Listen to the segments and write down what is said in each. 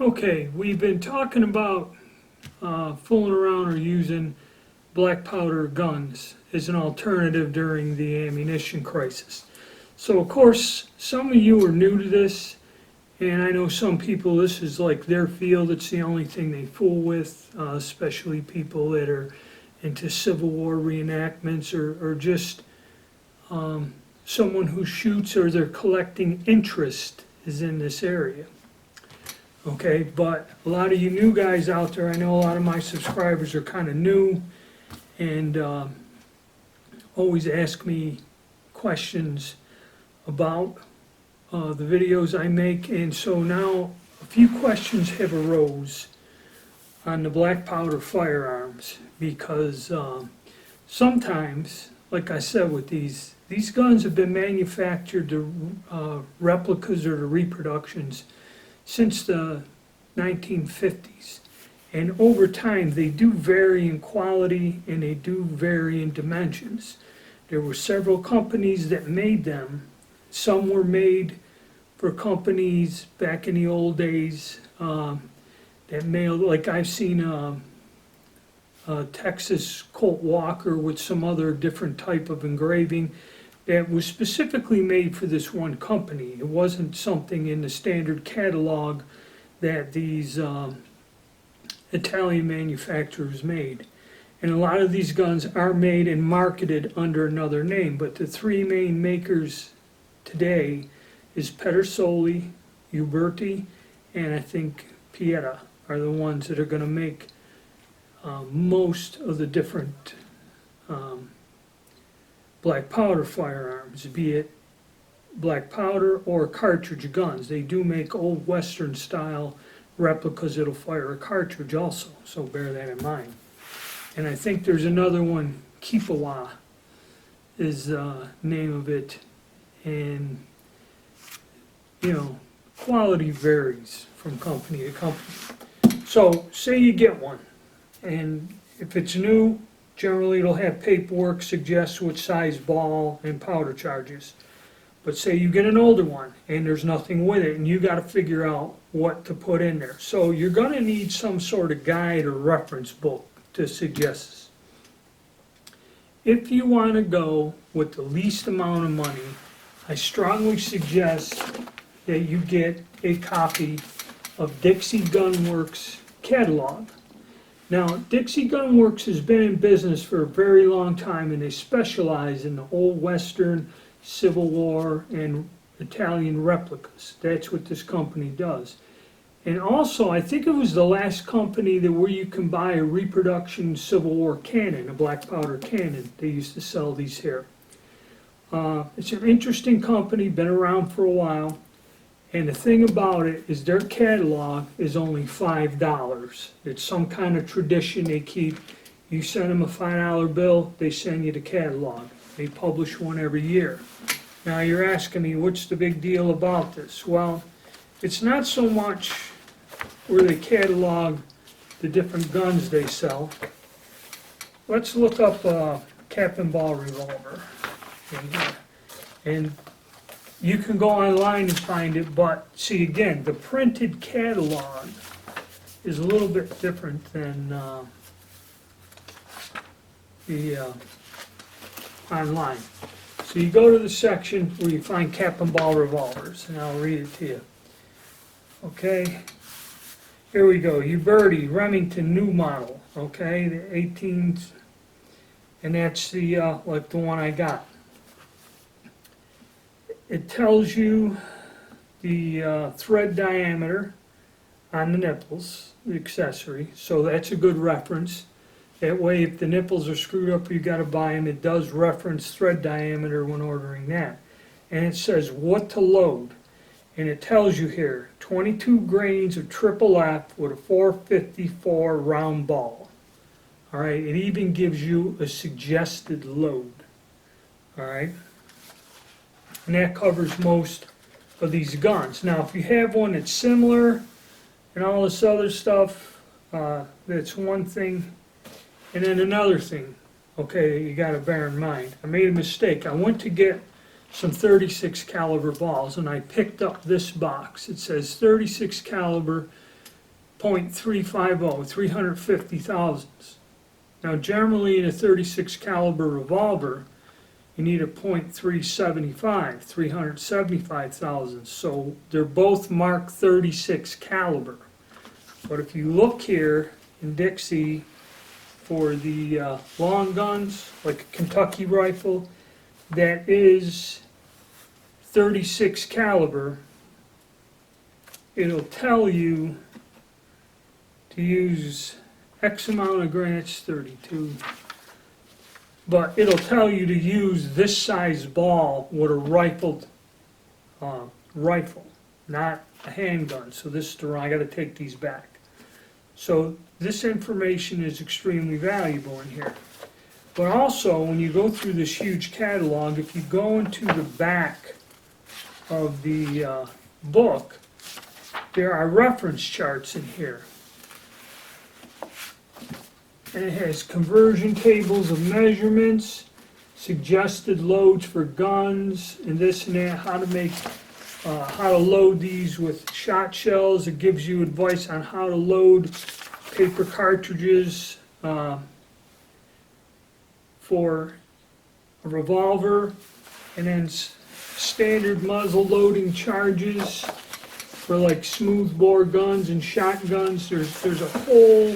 Okay, we've been talking about fooling around or using black powder guns as an alternative during the ammunition crisis. So, of course, some of you are new to this, and I know some people, this is like their field, it's the only thing they fool with, especially people that are into Civil War reenactments or just someone who shoots or they're collecting interest is in this area. Okay, but a lot of you new guys out there, I know a lot of my subscribers are kind of new and always ask me questions about the videos I make, and so now a few questions have arose on the black powder firearms because sometimes, like I said, with these guns have been manufactured to replicas or to reproductions since the 1950s, and over time they do vary in quality and they do vary in dimensions. There were several companies that made them. Some were made for companies back in the old days that mailed, like I've seen a Texas Colt Walker with some other different type of engraving that was specifically made for this one company. It wasn't something in the standard catalog that these Italian manufacturers made. And a lot of these guns are made and marketed under another name, but the three main makers today is Pedersoli, Uberti, and I think Pieta are the ones that are going to make most of the different black powder firearms, be it black powder or cartridge guns. They do make old Western style replicas that'll fire a cartridge also, so bear that in mind. And I think there's another one, Kipawa is the name of it, and you know, quality varies from company to company. So say you get one, and if it's new, generally it'll have paperwork, suggests what size ball and powder charges. But say you get an older one and there's nothing with it and you got to figure out what to put in there. So you're going to need some sort of guide or reference book to suggest this. If you want to go with the least amount of money, I strongly suggest that you get a copy of Dixie Gun Works catalog. Now, Dixie Gun Works has been in business for a very long time, and they specialize in the old Western, Civil War, and Italian replicas. That's what this company does. And also, I think it was the last company that where you can buy a reproduction Civil War cannon, a black powder cannon. They used to sell these here. It's an interesting company, been around for a while. And the thing about it is their catalog is only $5. It's some kind of tradition they keep. You send them a $5 bill, they send you the catalog. They publish one every year. Now you're asking me, what's the big deal about this? Well, it's not so much where they catalog the different guns they sell. Let's look up a cap and ball revolver in here. And you can go online and find it, but see again, the printed catalog is a little bit different than the online. So you go to the section where you find cap and ball revolvers, and I'll read it to you. Okay, here we go. Uberti Remington new model. Okay, the 18s, and that's the like the one I got. It tells you the thread diameter on the nipples, the accessory, so that's a good reference. That way, if the nipples are screwed up, you got to buy them. It does reference thread diameter when ordering that. And it says what to load. And it tells you here, 22 grains of triple F with a 454 round ball. All right, it even gives you a suggested load. All right. And that covers most of these guns. Now, if you have one that's similar and all this other stuff, that's one thing. And then another thing, okay, that you got to bear in mind. I made a mistake. I went to get some 36 caliber balls, and I picked up this box. It says 36 caliber .350, 350 thousandths. Now generally in a 36 caliber revolver, you need a .375, 375 thousandths. So they're both Mark 36 caliber. But if you look here in Dixie for the long guns, like a Kentucky rifle, that is 36 caliber, it'll tell you to use X amount of grants, 32, but it'll tell you to use this size ball with a rifled rifle, not a handgun. So this is the wrong, I gotta take these back. So this information is extremely valuable in here. But also, when you go through this huge catalog, if you go into the back of the book, there are reference charts in here. And it has conversion tables of measurements, suggested loads for guns, and this and that, how to load these with shot shells. It gives you advice on how to load paper cartridges for a revolver, and then standard muzzle loading charges for like smoothbore guns and shotguns. There's a whole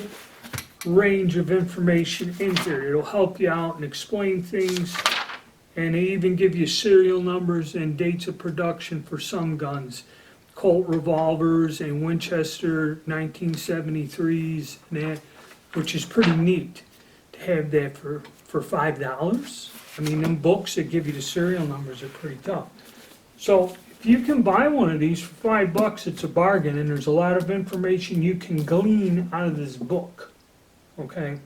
range of information in here. It'll help you out and explain things, and they even give you serial numbers and dates of production for some guns, Colt revolvers and Winchester 1973s, and that, which is pretty neat to have that for $5. I mean, them books that give you the serial numbers are pretty tough. So if you can buy one of these for $5, it's a bargain, and there's a lot of information you can glean out of this book. Okay?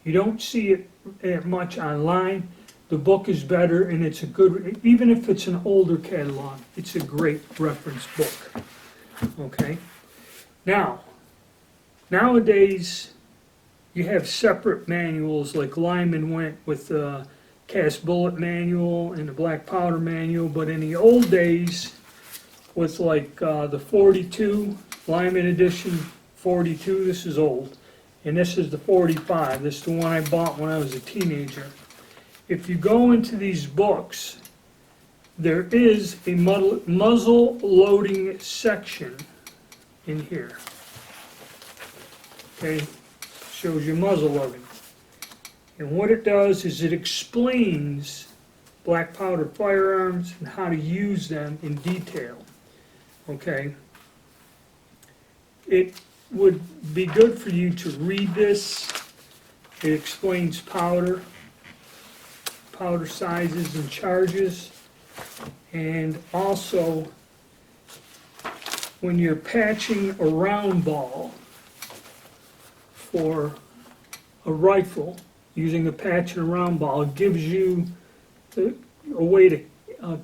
You don't see it much online. The book is better, and it's a good, even if it's an older catalog, it's a great reference book. Okay? Now, nowadays, you have separate manuals, like Lyman went with the cast bullet manual and the black powder manual, but in the old days, with like the 42, Lyman edition 42, this is old, and this is the 45, this is the one I bought when I was a teenager. If you go into these books, there is a muzzle loading section in here. Okay? Shows you muzzle loading. And what it does is it explains black powder firearms and how to use them in detail. Okay? It would be good for you to read this. It explains powder sizes and charges, and also when you're patching a round ball for a rifle using a patch and a round ball, it gives you a way to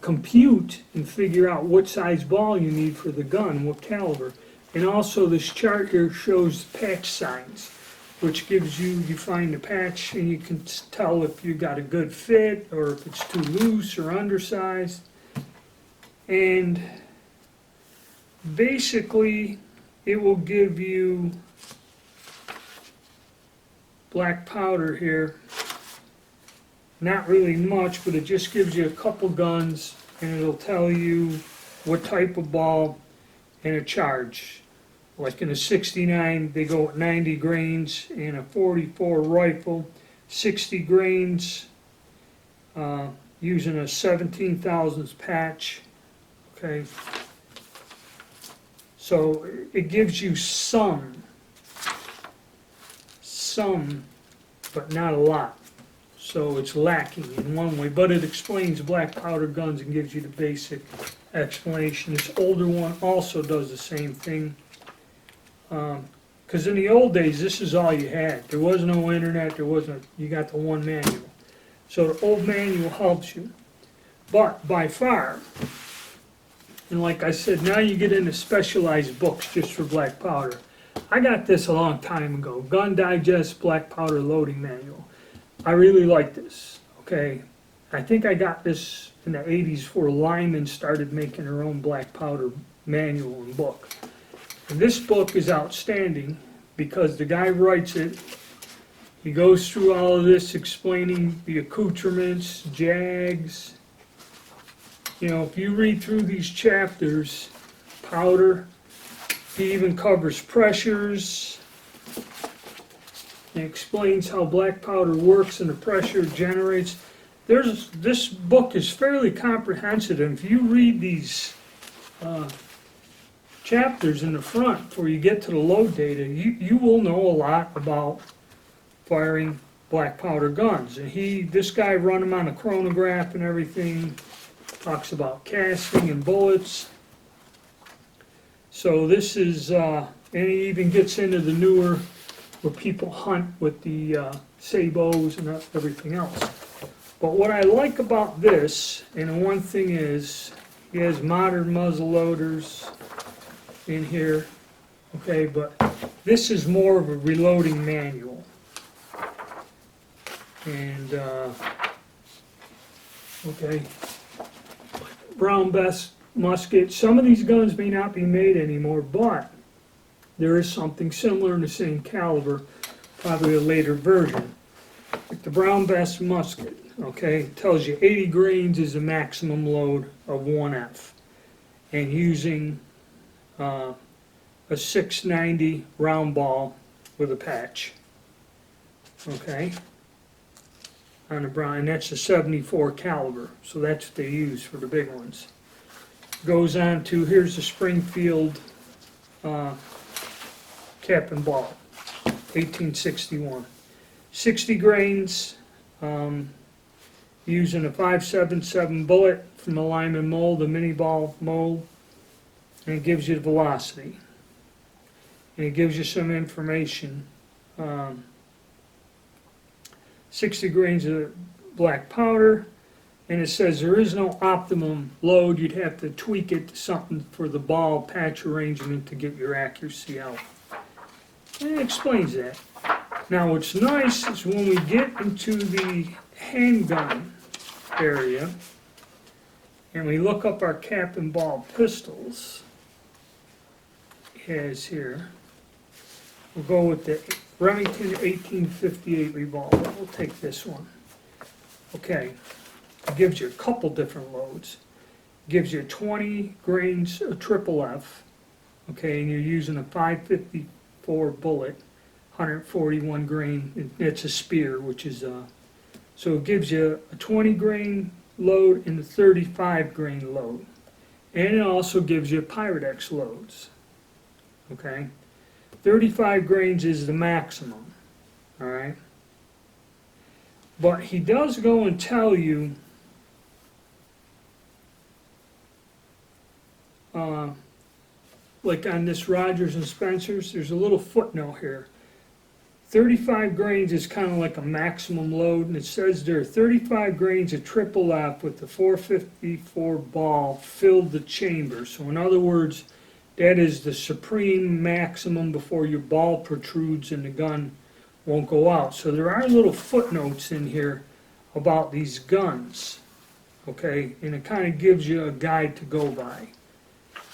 compute and figure out what size ball you need for the gun, what caliber. And also this chart here shows patch signs, which gives you find the patch and you can tell if you got a good fit or if it's too loose or undersized. And basically it will give you black powder here, not really much, but it just gives you a couple guns, and it'll tell you what type of ball and a charge. Like in a 69, they go at 90 grains, in a 44 rifle, 60 grains, using a 17 thousandths patch. Okay, so it gives you some, but not a lot. So it's lacking in one way, but it explains black powder guns and gives you the basic explanation. This older one also does the same thing. Because in the old days, this is all you had. There was no internet, you got the one manual. So the old manual helps you. But by far, and like I said, now you get into specialized books just for black powder. I got this a long time ago, Gun Digest Black Powder Loading Manual. I really like this, okay? I think I got this in the 80s before Lyman started making her own black powder manual and book. And this book is outstanding because the guy writes it. He goes through all of this explaining the accoutrements, jags. You know, if you read through these chapters, powder, he even covers pressures. He explains how black powder works and the pressure it generates. This book is fairly comprehensive, and if you read these chapters in the front before you get to the load data, you will know a lot about firing black powder guns. And this guy run them on a chronograph and everything, talks about casting and bullets. So this is, and he even gets into the newer, where people hunt with the sabots and everything else. But what I like about this, and the one thing is, he has modern muzzle loaders in here, okay, but this is more of a reloading manual. And, okay, brown bess musket. Some of these guns may not be made anymore, but there is something similar in the same caliber, probably a later version. Like the brown bess musket, okay, tells you 80 grains is the maximum load of 1F. And using a 690 round ball with a patch, okay, on the brown, and that's a 74 caliber, so that's what they use for the big ones. Goes on to, here's the Springfield cap and ball, 1861. 60 grains, using a 5.77 bullet from a Lyman mold, a mini ball mold, and it gives you the velocity. And it gives you some information. 60 grains of black powder, and it says there is no optimum load. You'd have to tweak it to something for the ball patch arrangement to get your accuracy out. And it explains that. Now what's nice is when we get into the handgun area and we look up our cap and ball pistols, it has here, we'll go with the Remington 1858 revolver. We'll take this one. Okay, it gives you a couple different loads. It gives you 20 grains of triple F, okay, and you're using a 554 bullet, 141 grain, it's a spear, which is, so it gives you a 20 grain load and a 35 grain load. And it also gives you Pyrex loads, okay. 35 grains is the maximum, all right? But he does go and tell you like on this Rogers and Spencer's, there's a little footnote here. 35 grains is kind of like a maximum load, and it says there 35 grains of triple F with the 454 ball filled the chamber. So in other words, that is the supreme maximum before your ball protrudes and the gun won't go out. So there are little footnotes in here about these guns, okay? And it kind of gives you a guide to go by,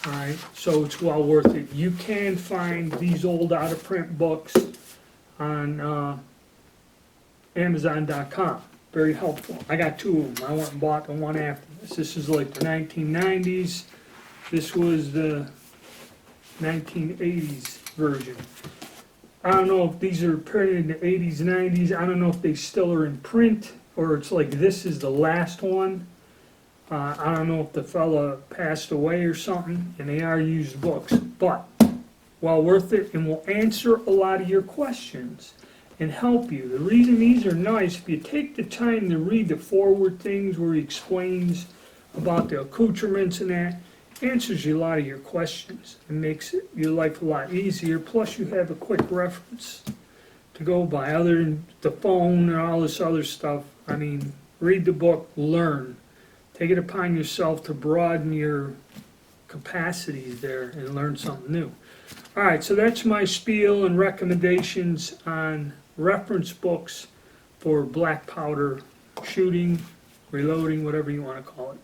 all right? So it's well worth it. You can find these old out-of-print books on Amazon.com. Very helpful. I got two of them. I went and bought the one after this. This is like the 1990s. This was the 1980s version. I don't know if these are printed in the 80s, 90s. I don't know if they still are in print or it's like this is the last one. I don't know if the fella passed away or something, and they are used books, but well worth it and will answer a lot of your questions and help you. The reason these are nice, if you take the time to read the forward things where he explains about the accoutrements and that, answers you a lot of your questions and makes your life a lot easier. Plus you have a quick reference to go by other than the phone and all this other stuff. I mean, read the book, learn. Take it upon yourself to broaden your capacities there and learn something new. All right, so that's my spiel and recommendations on reference books for black powder shooting, reloading, whatever you want to call it.